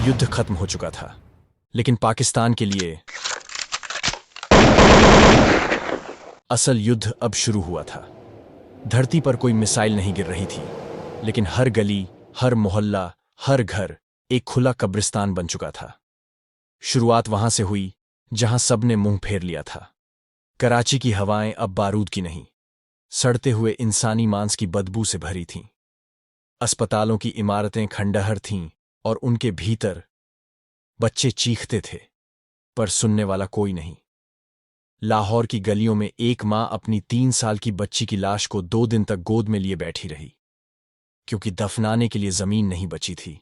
युद्ध खत्म हो चुका था, लेकिन पाकिस्तान के लिए असल युद्ध अब शुरू हुआ था। धरती पर कोई मिसाइल नहीं गिर रही थी, लेकिन हर गली, हर मोहल्ला, हर घर एक खुला कब्रिस्तान बन चुका था। शुरुआत वहां से हुई जहां सबने मुंह फेर लिया था। कराची की हवाएं अब बारूद की नहीं, सड़ते हुए इंसानी मांस की बदबू से भरी थीं। अस्पतालों की इमारतें खंडहर थीं और उनके भीतर बच्चे चीखते थे, पर सुनने वाला कोई नहीं। लाहौर की गलियों में एक मां अपनी 3 साल की बच्ची की लाश को 2 दिन तक गोद में लिए बैठी रही, क्योंकि दफनाने के लिए जमीन नहीं बची थी।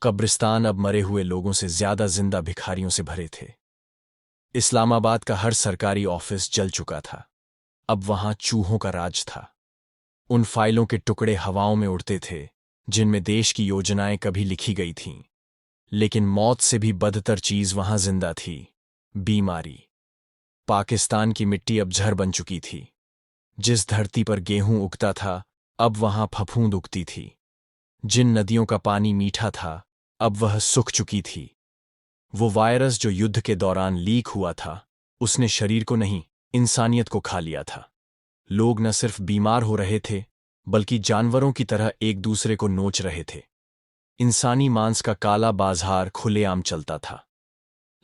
कब्रिस्तान अब मरे हुए लोगों से ज्यादा जिंदा भिखारियों से भरे थे। इस्लामाबाद का हर सरकारी ऑफिस जल चुका था। अब वहां चूहों का राज था। उन फाइलों के टुकड़े हवाओं में उड़ते थे जिनमें देश की योजनाएं कभी लिखी गई थीं। लेकिन मौत से भी बदतर चीज वहां जिंदा थी, बीमारी। पाकिस्तान की मिट्टी अब झर बन चुकी थी। जिस धरती पर गेहूं उगता था, अब वहां फफूंद उगती थी। जिन नदियों का पानी मीठा था, अब वह सूख चुकी थी। वो वायरस जो युद्ध के दौरान लीक हुआ था, उसने शरीर को नहीं, इंसानियत को खा लिया था। लोग न सिर्फ बीमार हो रहे थे, बल्कि जानवरों की तरह एक दूसरे को नोच रहे थे। इंसानी मांस का काला बाजार खुलेआम चलता था।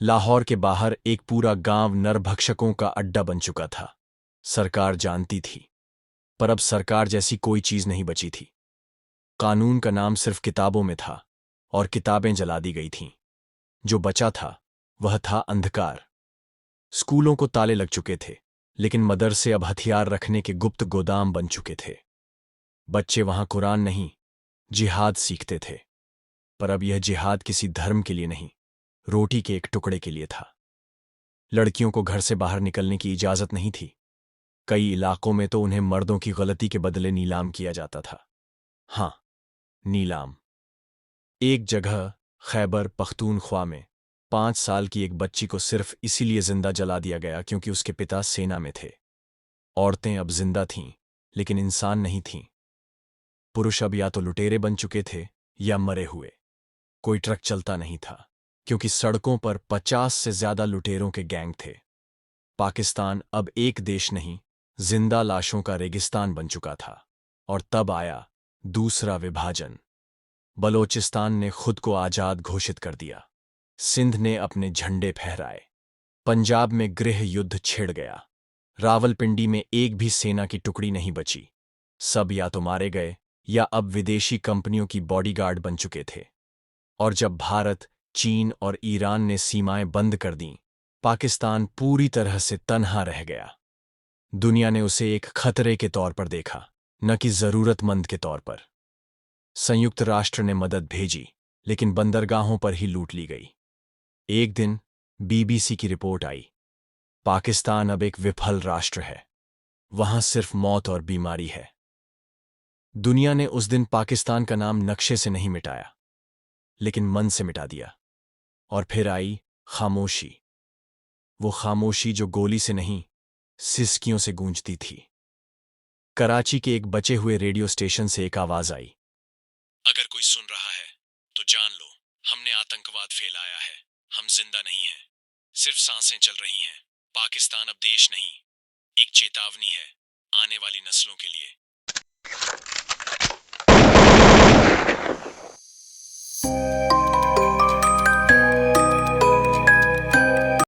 लाहौर के बाहर एक पूरा गांव नरभक्षकों का अड्डा बन चुका था। सरकार जानती थी, पर अब सरकार जैसी कोई चीज नहीं बची थी। कानून का नाम सिर्फ किताबों में था, और किताबें जला दी गई थीं। जो बचा था, वह था अंधकार। स्कूलों को ताले लग चुके थे, लेकिन मदरसे अब हथियार रखने के गुप्त गोदाम बन चुके थे। बच्चे वहां कुरान नहीं, जिहाद सीखते थे। पर अब यह जिहाद किसी धर्म के लिए नहीं, रोटी के एक टुकड़े के लिए था। लड़कियों को घर से बाहर निकलने की इजाजत नहीं थी। कई इलाकों में तो उन्हें मर्दों की गलती के बदले नीलाम किया जाता था। हां, नीलाम। एक जगह खैबर पख्तूनख्वा में 5 साल की एक बच्ची को सिर्फ इसीलिए जिंदा जला दिया गया क्योंकि उसके पिता सेना में थे। औरतें अब जिंदा थीं, लेकिन इंसान नहीं थीं। पुरुष अब या तो लुटेरे बन चुके थे या मरे हुए। कोई ट्रक चलता नहीं था, क्योंकि सड़कों पर 50 से ज्यादा लुटेरों के गैंग थे। पाकिस्तान अब एक देश नहीं, जिंदा लाशों का रेगिस्तान बन चुका था। और तब आया दूसरा विभाजन। बलोचिस्तान ने खुद को आजाद घोषित कर दिया। सिंध ने अपने झंडे फहराए। पंजाब में गृह युद्ध छिड़ गया। रावलपिंडी में एक भी सेना की टुकड़ी नहीं बची। सब या तो मारे गए या अब विदेशी कंपनियों की बॉडीगार्ड बन चुके थे। और जब भारत, चीन और ईरान ने सीमाएं बंद कर दीं, पाकिस्तान पूरी तरह से तन्हा रह गया। दुनिया ने उसे एक खतरे के तौर पर देखा, न कि जरूरतमंद के तौर पर। संयुक्त राष्ट्र ने मदद भेजी, लेकिन बंदरगाहों पर ही लूट ली गई। एक दिन बीबीसी की रिपोर्ट आई, पाकिस्तान अब एक विफल राष्ट्र है। वहां सिर्फ मौत और बीमारी है। दुनिया ने उस दिन पाकिस्तान का नाम नक्शे से नहीं मिटाया, लेकिन मन से मिटा दिया। और फिर आई खामोशी। वो खामोशी जो गोली से नहीं, सिसकियों से गूंजती थी। कराची के एक बचे हुए रेडियो स्टेशन से एक आवाज आई, अगर कोई सुन रहा है तो जान लो, हमने आतंकवाद फैलाया है। हम जिंदा नहीं हैं, सिर्फ सांसें चल रही हैं। पाकिस्तान अब देश नहीं, एक चेतावनी है आने वाली नस्लों के लिए।